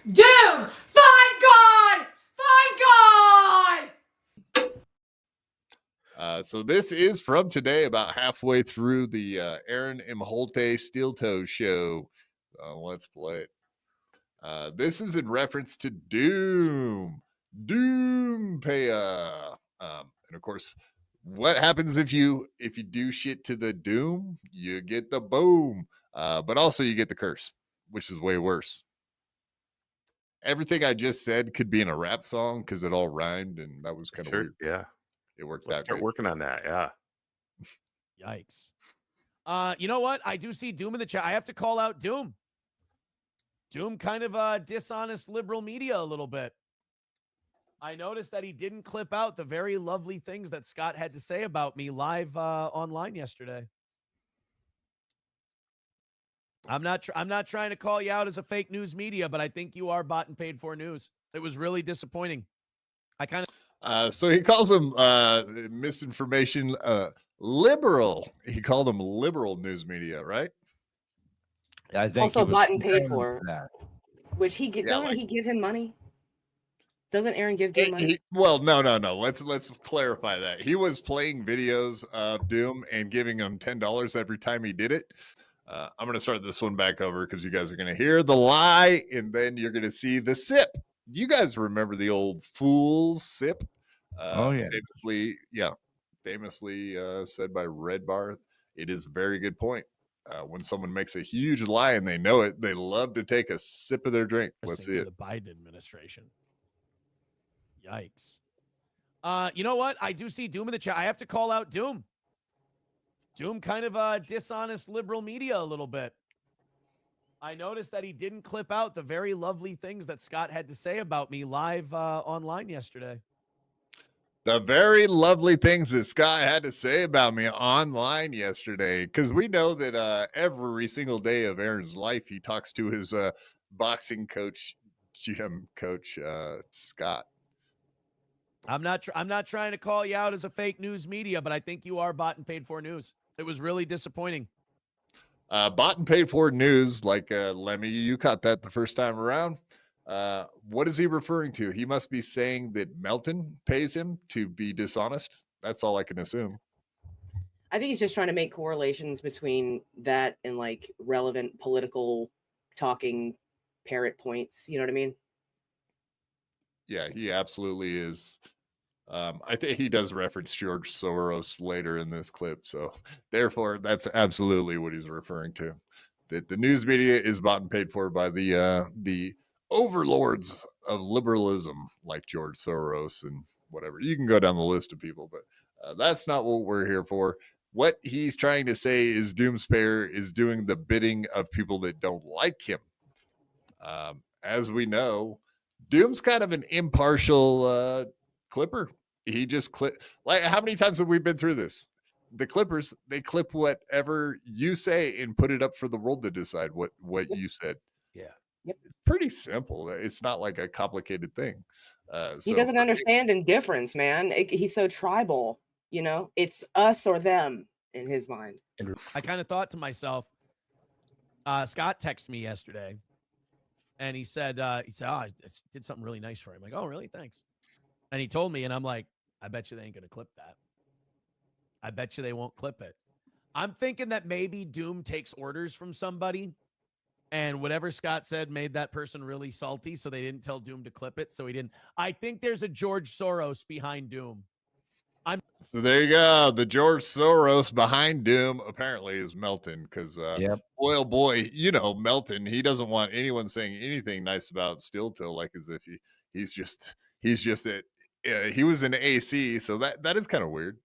Doom! Find God! Find God! So this is from today, about halfway through the Aaron Imholte Steel Toe show. Let's play it. This is in reference to Doom. Doom Paya. And of course, what happens if you do shit to the Doom? You get the boom. But also you get the curse, which is way worse. Everything I just said could be in a rap song because it all rhymed, and that was kind of weird. Yeah. It worked Let's out start good. working on that. Yeah. Yikes. You know what? I do see Doom in the chat. I have to call out Doom. Doom kind of dishonest liberal media a little bit. I noticed that he didn't clip out the very lovely things that Scott had to say about me live online yesterday. I'm not trying to call you out as a fake news media, but I think you are bought and paid for news. It was really disappointing. I kind of so he calls them misinformation liberal. He called them liberal news media, right? I think Also bought and paid for. Which he doesn't he give him money? Doesn't Aaron give Doom money? Well, no. Let's clarify that. He was playing videos of Doom and giving him $10 every time he did it. I'm going to start this one back over because you guys are going to hear the lie and then you're going to see the sip. You guys remember the old fool's sip? Oh, yeah. Famously said by Red Bar. It is a very good point. When someone makes a huge lie and they know it, they love to take a sip of their drink. Let's see it. The Biden administration. Yikes. You know what? I do see Doom in the chat. I have to call out Doom. Doom kind of dishonest liberal media a little bit. I noticed that he didn't clip out the very lovely things that Scott had to say about me live online yesterday. The very lovely things that Scott had to say about me online yesterday, because we know that every single day of Aaron's life, he talks to his boxing coach, gym coach, Scott. I'm not trying to call you out as a fake news media, but I think you are bought and paid for news. It was really disappointing. Bought and paid for news, like Lemmy, you caught that the first time around. What is he referring to? He must be saying that Melton pays him to be dishonest. That's all I can assume. I think he's just trying to make correlations between that and like relevant political talking parrot points. You know what I mean? Yeah, he absolutely is. I think he does reference George Soros later in this clip. So therefore, that's absolutely what he's referring to. That the news media is bought and paid for by the overlords of liberalism, like George Soros and whatever. You can go down the list of people, but that's not what we're here for. What he's trying to say is Doomspayer is doing the bidding of people that don't like him. As we know, Doom's kind of an impartial clipper. He just clip. Like, how many times have we been through this? The Clippers, they clip whatever you say and put it up for the world to decide what you said. Yeah. Yep. It's pretty simple. It's not like a complicated thing. He doesn't understand indifference, man. He's so tribal. You know, it's us or them in his mind. I kind of thought to myself, Scott texted me yesterday, and he said, oh, I did something really nice for him. I'm like, oh, really? Thanks. And he told me, and I'm like, I bet you they ain't going to clip that. I bet you they won't clip it. I'm thinking that maybe Doom takes orders from somebody, and whatever Scott said made that person really salty, so they didn't tell Doom to clip it, so he didn't. I think there's a George Soros behind Doom. So there you go. The George Soros behind Doom apparently is Melton, because boy, you know Melton. He doesn't want anyone saying anything nice about Steel Toe, like as if he's just it. He was an AC, so that is kind of weird.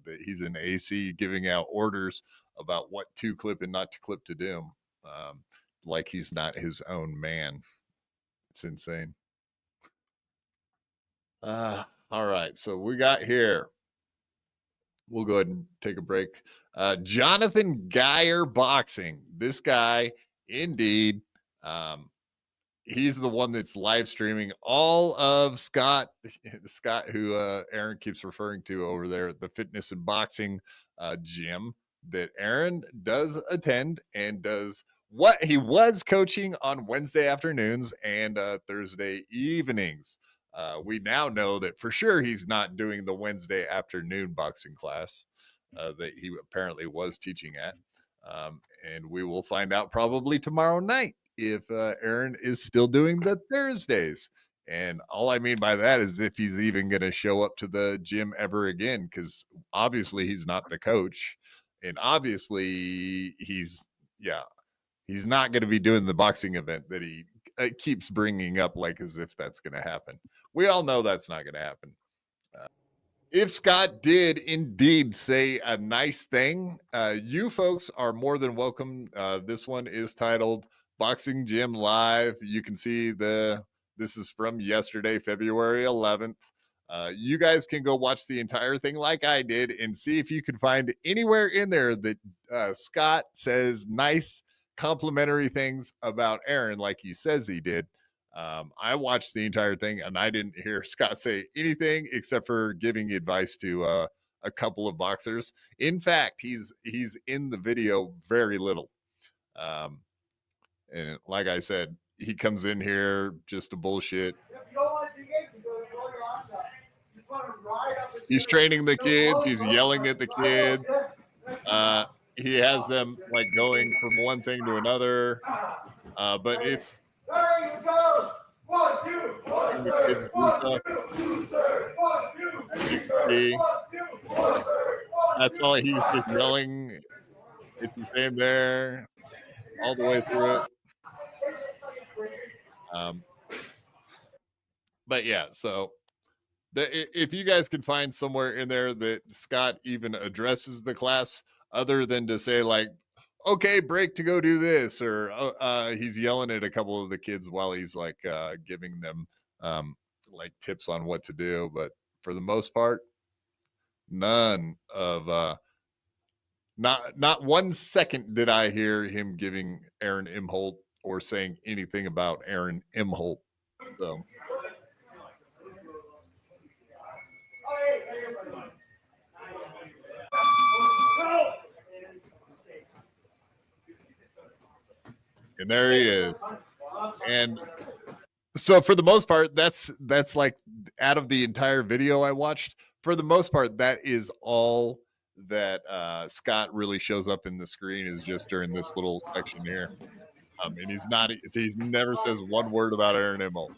That he's an AC giving out orders about what to clip and not to clip to Doom, like he's not his own man. It's insane. All right, so we got here. We'll go ahead and take a break. Jonathan Geyer Boxing. This guy, indeed, he's the one that's live streaming all of Scott, who Aaron keeps referring to over there at the fitness and boxing gym that Aaron does attend and does what he was coaching on Wednesday afternoons and Thursday evenings. We now know that for sure he's not doing the Wednesday afternoon boxing class that he apparently was teaching at. And we will find out probably tomorrow night if Aaron is still doing the Thursdays. And all I mean by that is if he's even going to show up to the gym ever again, because obviously he's not the coach. And obviously he's not going to be doing the boxing event that he keeps bringing up like as if that's going to happen. We all know that's not going to happen. If Scott did indeed say a nice thing, you folks are more than welcome. This one is titled Boxing Gym Live. You can see this is from yesterday, February 11th. You guys can go watch the entire thing like I did and see if you can find anywhere in there that Scott says nice complimentary things about Aaron like he says he did. I watched the entire thing and I didn't hear Scott say anything except for giving advice to a couple of boxers. In fact, he's in the video very little. And like I said, he comes in here just to bullshit. He's training the kids. He's yelling at the kids. He has them like going from one thing to another. But if the kids do stuff, as you can see, that's all he's just yelling. It's the same there all the way through it. But yeah, so if you guys can find somewhere in there that Scott even addresses the class other than to say like, okay, break to go do this, or he's yelling at a couple of the kids while he's like giving them like tips on what to do. But for the most part, none of not 1 second did I hear him giving Aaron Imholte or saying anything about Aaron Imholte. So and there he is. And so for the most part, that's like out of the entire video I watched, for the most part, that is all that Scott really shows up in the screen is just during this little section here. And he's never says one word about Aaron Imholte.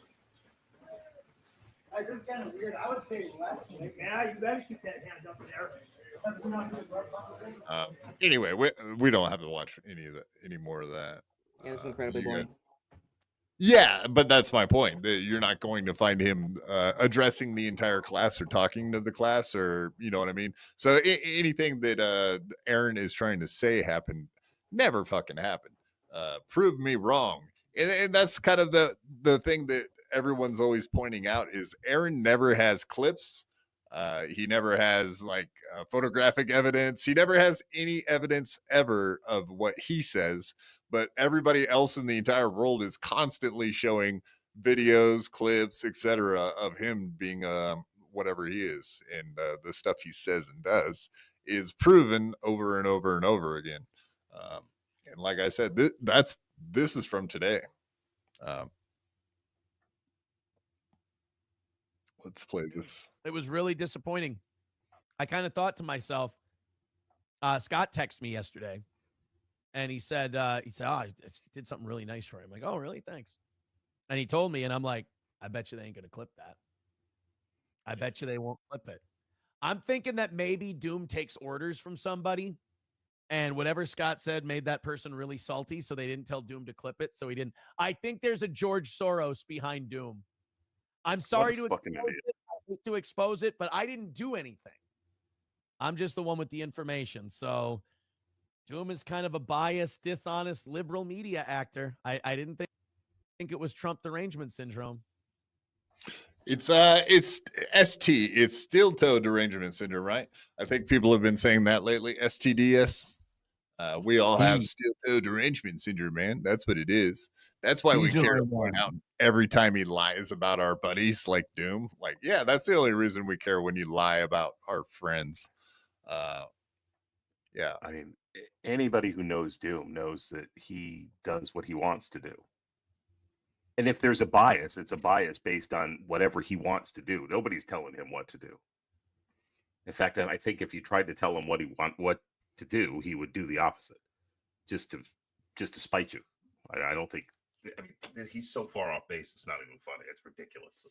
This is kind of weird. I would say less. Like, yeah, you guys keep that hand up there. Anyway, we don't have to watch any more of that. Yeah, it's incredibly boring. Yeah, but that's my point. That you're not going to find him addressing the entire class or talking to the class, or you know what I mean. So anything that Aaron is trying to say happened never fucking happened. Prove me wrong, and that's kind of the thing that everyone's always pointing out is Aaron never has clips. He never has like photographic evidence. He never has any evidence ever of what he says, but everybody else in the entire world is constantly showing videos, clips, etc. of him being whatever he is. And the stuff he says and does is proven over and over and over again. And like I said, this is from today. Let's play this. It was really disappointing. I kind of thought to myself, Scott texted me yesterday and he said, oh, I did something really nice for him. I'm like, oh, really? Thanks. And he told me, and I'm like, I bet you they ain't going to clip that. I bet you they won't clip it. I'm thinking that maybe Doom takes orders from somebody and whatever Scott said made that person really salty. So they didn't tell Doom to clip it. So he didn't. I think there's a George Soros behind Doom. I'm sorry to expose it, but I didn't do anything. I'm just the one with the information. So Doom is kind of a biased, dishonest, liberal media actor. I didn't think it was Trump derangement syndrome. It's ST. It's steel toe derangement syndrome, right? I think people have been saying that lately. STDS. We all have steel toe derangement syndrome, man. That's what it is. That's why we care to point out every time he lies about our buddies like Doom. Like, yeah, that's the only reason we care when you lie about our friends. Yeah. I mean, Anybody who knows Doom knows that he does what he wants to do. And if there's a bias, it's a bias based on whatever he wants to do. Nobody's telling him what to do. In fact, I think if you tried to tell him what to do, he would do the opposite, just to spite you. I don't think. I mean, he's so far off base. It's not even funny. It's ridiculous.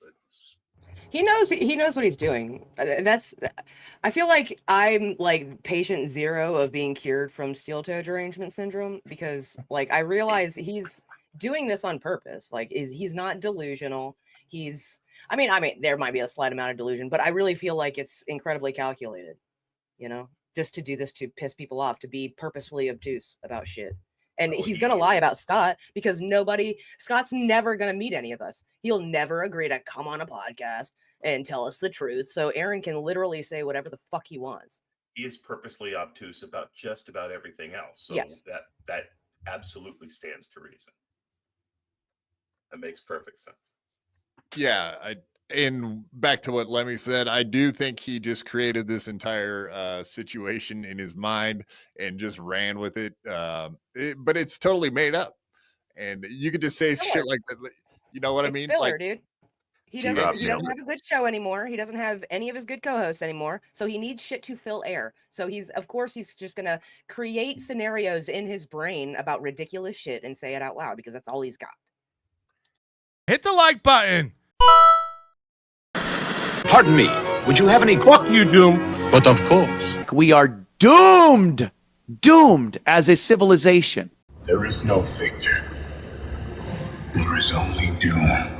He knows what he's doing. I feel like I'm like patient zero of being cured from steel-toe derangement syndrome, because like I realize he's doing this on purpose. Like he's not delusional. I mean there might be a slight amount of delusion, but I really feel like it's incredibly calculated, just to do this, to piss people off, to be purposefully obtuse about shit. And he's going to lie about Scott, because Scott's never going to meet any of us. He'll never agree to come on a podcast and tell us the truth. So Aaron can literally say whatever the fuck he wants. He is purposely obtuse about just about everything else. So yes. that absolutely stands to reason. That makes perfect sense. Yeah. And back to what Lemmy said, I do think he just created this entire situation in his mind and just ran with it. But it's totally made up. And you could just say shit like that. You know what I mean? Filler, like, dude. He doesn't have a good show anymore. He doesn't have any of his good co-hosts anymore. So he needs shit to fill air. So he's just going to create scenarios in his brain about ridiculous shit and say it out loud, because that's all he's got. Hit the like button. Pardon me, would you have any... Fuck you, Doom. But of course. We are doomed. Doomed as a civilization. There is no victor. There is only doom.